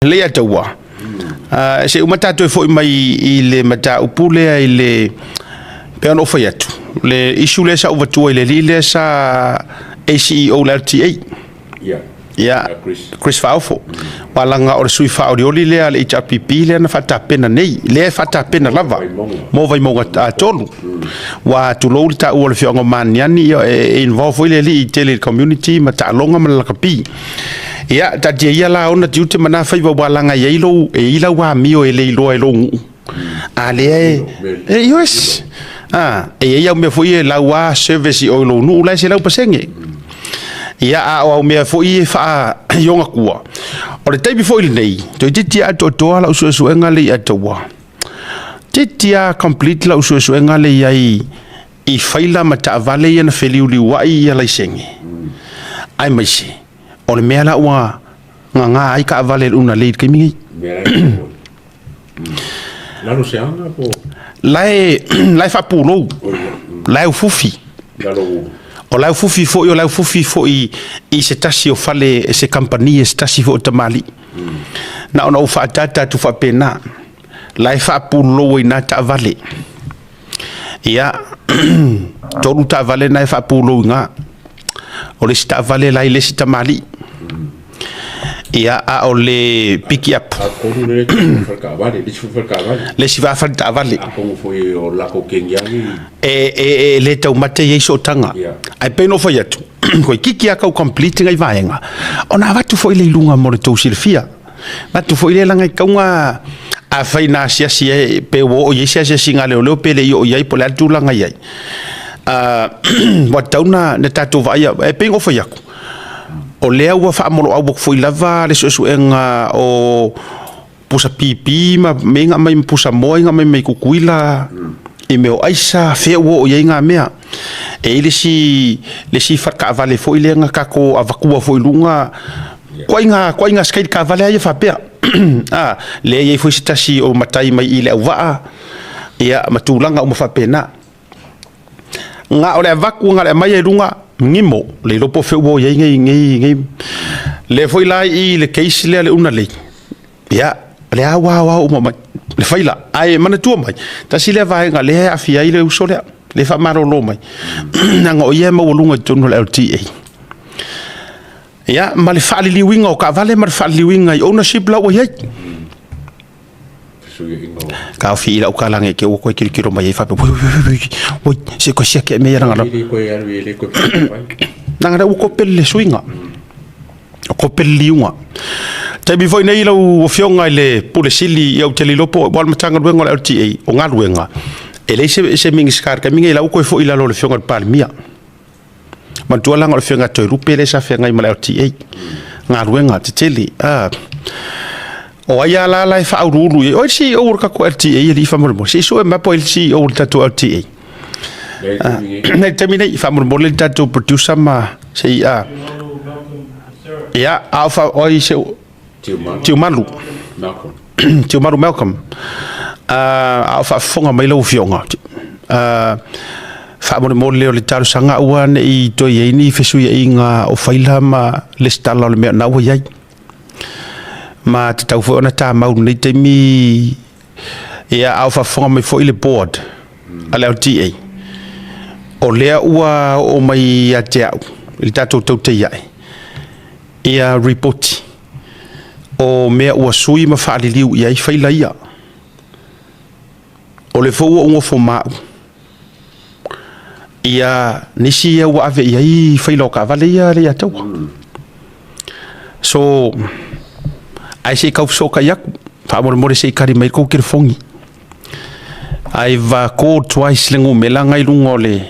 le atawa se umata to fo mai I le mata upule I le pe no foi atu le issue le sa overtua le le sa ACEO LTA ya Chris Faufo walanga o sui fa o le le HRPP le na fata pena nei le fata pena lava mo vai mo a tolu wa tu lo ta o le fionga maniani involve le li tele community mata longa mal kapi ya ta dia la ona jute mana fa walanga ye lo e ila wa mio le lo ale yes ya me foi la wa service o lo nu la se la pasenge ia o me foi fa yonga kua o le tai foi nei to titia to la usu engale atowa titia complete la usu engale ai I faila mata vale ia na feliuli wa ia la sengi ai mai se o le mela wa nga ai ka vale una le kimi la no se anga po lai fa pulo lai fufi o lau fufi fo I se tasi o fale se compagnie se tasi fo tamali na ona o fa tata tu fa pena lai fa pulo ina ta vale ia tolu ta vale na fa pulo nga o le sta vale lai le sta mali ia a o le pick up le si va fa ta vale le tau mate ye so tanga ai peno foi atu ko kiki aka complete ngai vaenga ona vatu foi le lunga mo le tau silfia vatu foi le langa kaunga a faina sia pe wo ye sia singa le pe le yo ye po la tu langa ye watauna ne tatu vai e pengo foi aku o lea ua whaamolo au wak foi lava le so enga o pusa pipi ma menga mai pusa moinga mai kukuila I meo aisa fea ua o yei ngā mea e le si whaka avale foi le nga kako avakua foi lunga koi ngā skaid ka avale aia whapea le yei foi sitasi o matai mai I le au waa ia matulanga o mawhapena nga o le avaku nga le mai e lunga ngimo le lopo feu o yei ngai le foi lai I le case le una le ia le awa o mai le faila ai mana tua mai ta sile vai nga le a FIA le uso le fa maro lo mai nga o ye mo lunga tonu le LTA ya ma le fa li winga o ka vale ma fa li winga ownership la o ye ka FIA o ka lange ke o ko kilo mai fa o se ko se ke me nga nga o ko pelle swinga o ko pelli unga tai bi foi nei lo o fionga le pule sili ia o tele lopo wal matanga luenga le LTA o nga luenga ele se mingi skar ka mingi la o ko foi la lo le fionga Palemene ma tua langa le fionga toi rupe le sa fionga I ma le LTA nga luenga te tele o ia la la fa urulu o si o ka ko LTA li fa mo si so ma po si o tatu LTA nei termine fa mo le tatu producer ma sei ia alpha oi se Tio Malu Malcolm fa fonga mai lo fionga fa mo le le taru sanga ua nei to ye ni fesu ye inga o faila ma le stala le na wa ye ma te tau fo na ta mau nei te mi ia alpha fonga mai fo ile board ala LTA o le ua o mai ate au le tatu te ia report o mea ua sui ma whaaliliu I ai whaila ia o le fau o ngofo mau ia nisi ia ua ave I ai whaila o ka vale ia le atau so ai se kau soka iaku whaamore se kari mai kou kere fongi ai va ko twice le ngu mela ngai lungo le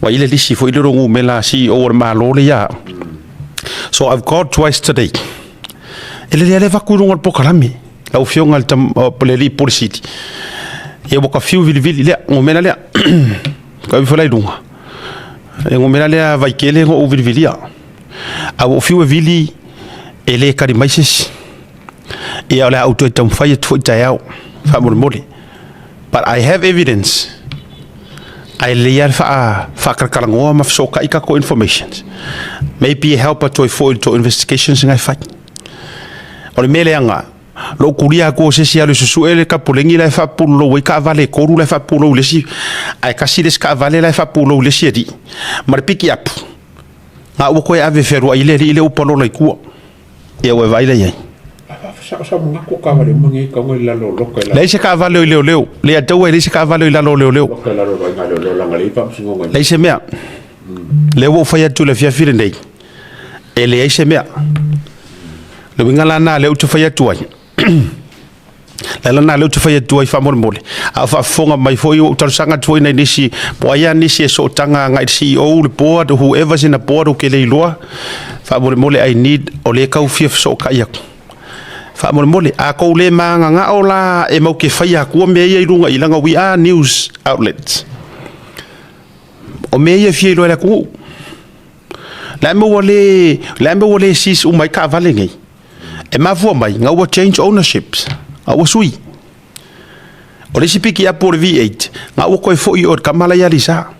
wa ile lisi fo ile ngu mela si o ma lo le ia so I've called twice today ele le va kurunga pokalami la ufionga al tam poleli policity e boka fiu vili le ngomela le ka vi fola idunga e ngomela le vai kele ngo vili a o fiu vili ele kari maises e ala auto tam fayet fo tayao fa mole but I have evidence ai le fa karkarangoa ma soka ika ko information maybe help to avoid to investigations ngai fa o o le meleanga lo kuria ko se sia le susu ele ka polengi la fa pulo we ka vale ko ru la fa pulo le si ai ka si des ka vale la fa pulo le si di mar piki ap nga o ko ave feru ile ile o polo le ku e o vai le ye sa mga ko ka vale mangi ka ngoi la lo ka la le se ka vale le le ata we le se ka vale la lo le ka la lo nga lo la ngali pa singo ngai le se mea le wo fa ya tu le fia fire nei ele se mea le ngala na le tu fa ya tu ai la na le tu fa ya tu ai fa mo mole a fa fonga mai fo yo tar sanga tu nei nisi po ya nisi so tanga ngai CEO le board whoever's in the board ke le loa fa mo mole I need o le ka fia so ka ya fa mo mole a ko le manga nga ola e mo ke fa ya ku me ye lunga ilanga we are news outlets o me ye fia lo la ku la mo wole sis o mai ka vale ngai e ma vo mai nga wa change ownerships a wa sui o le sipiki a por V8 nga o ko fo i o kamala ya lisa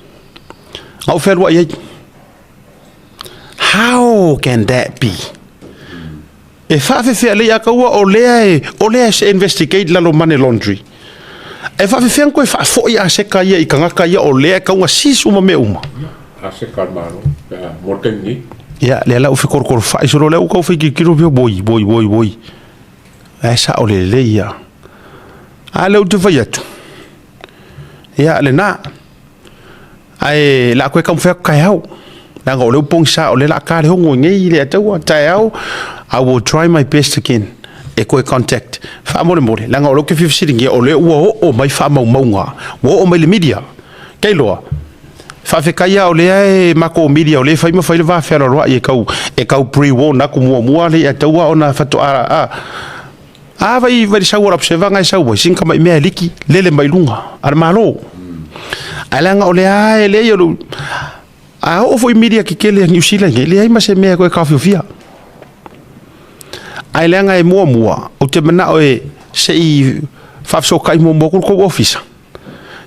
nga o fel wa ye how can that be e fa fe le ya ka o le se investigate la lo money laundry e fa fe ko fa fo i a se ka ye i kanga ka ye o le ka nga sis uma me uma a se kalmano ya mortengi ya le la o fe kor fa iso le o ko fe ki kiro boy esa o le ya ale o te vai atu ya le na ai la ko kam fe ka hau na go le pong sa o le la ka le hongo ngai le atu ta hau I will try my best again e ko contact fa mo la go lo ke fi sitting o le o mai fa mau nga o mai le media kai loa fa fe kaya o le ai mako media o le fa ma fa le va faire lo e kau pre-war na ku mo le atu ona fa to vai sa ora observa ngai sa wo sinka mai me liki lele mai lunga ar malo alanga o le ai le yo a o foi media ki kele New Zealand le ai ma se me ko ka fia ai langa e mo o te mana o e se i fa so kai mo ko office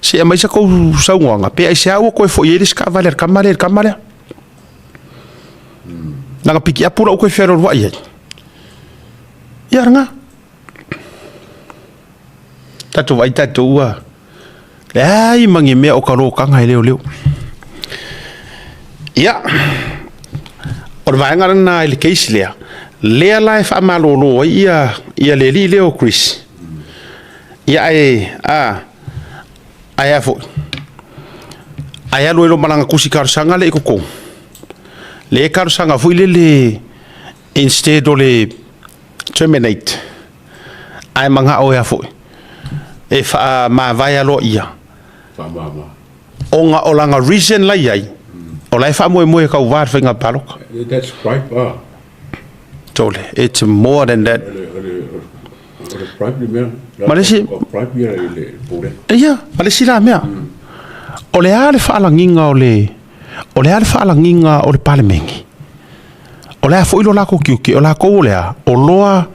se mai sa ko sa nga pe ai sa o ko foi eles ka valer kamale na piki apura o ko fero wa ia ia nga tatu vai tatu wa ai mangi me o karo ka ngai leo ya or vai ngara na ile case le life amalolo ia le leo Chris ia ai afo ai lo malanga kusikar sanga le ko le kar sanga foi le instead o le terminate ai manga o afo e fa ma vai alo ia fa mama onga olanga reason la ai o lai fa mo ka war finga palok that's right tole it's more than that Malesi iya Malesi la mea o le ale fa langinga o le ale fa langinga o le Palemene o le fo ilo la ko kiuki o la ko le o loa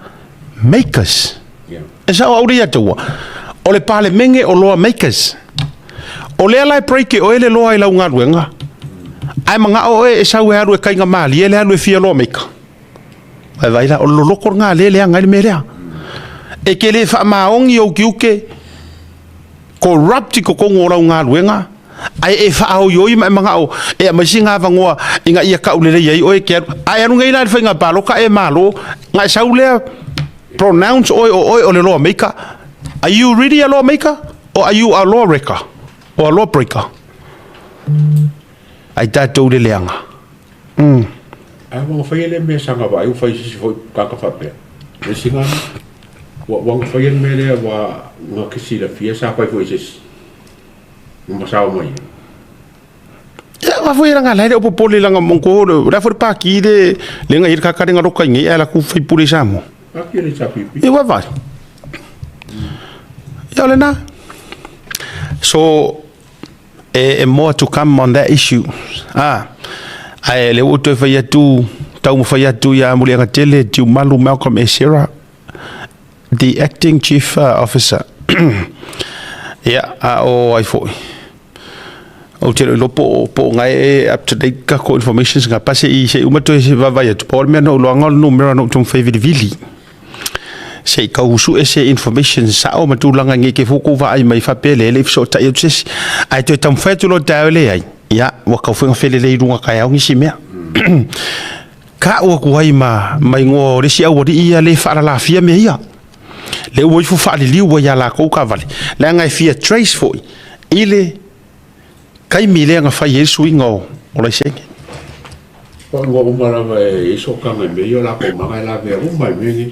makers esa o ria tu o le Palemene o loa makers o le ala break o ele loa ila unga ruenga ai manga o e sa we aru e kainga mali ele alu e fia lo maker vai la o lo lokor nga le ngai me rea e ke le fa maongi o kiuke corrupt ko ngora unga ruenga ai e fa o yoi ma manga o e masinga vangoa inga ia ka ulele yai o e ke ai anu ngai la fa nga palo ka e malo ngai sa ule pronounce o le law maker. Are you really a lawmaker or are you a law breaker or a law breaker? Ai tatou le leanga. Ai wang fai le me sanga ba, ai fai si foi kaka fape. Le singa wang fai me le wa nga kisi la fia sa pai foi sis. Mo sa o mai. Ya wa foi ranga lai o popole langa monko, ra for pa ki de lenga ir ka ka nga roka ngi ala ku fai puri samo. Aki le chapipi. E wa vai. Yolena. So more to come on that issue. Ai le uto fai tu tau fai tu ya mulia tele tu malu Malcolm Esera, the acting chief officer. Ya o ai foi. O te lopo po ngai up to date ka ko information nga pase I se uma to se va vai tu por me no lo ngol numero no tum fai vili. se kausu ese information sa o matulanga ngi ke fuku va ai mai fa pele le so ta yutsis ai to tam fa tu lo daule ai ya wa ka fu fele le runga ka ya ngi simea ka o ku ai mai ngo le si au ri ia le fa la fia me ia le wo fu fa li wa ya la ko ka vale la ngai fia trace fo ile kai mi le nga fa yesu ngo o le se ko ngo umara e so ka me yo la ko ma la ve o mai me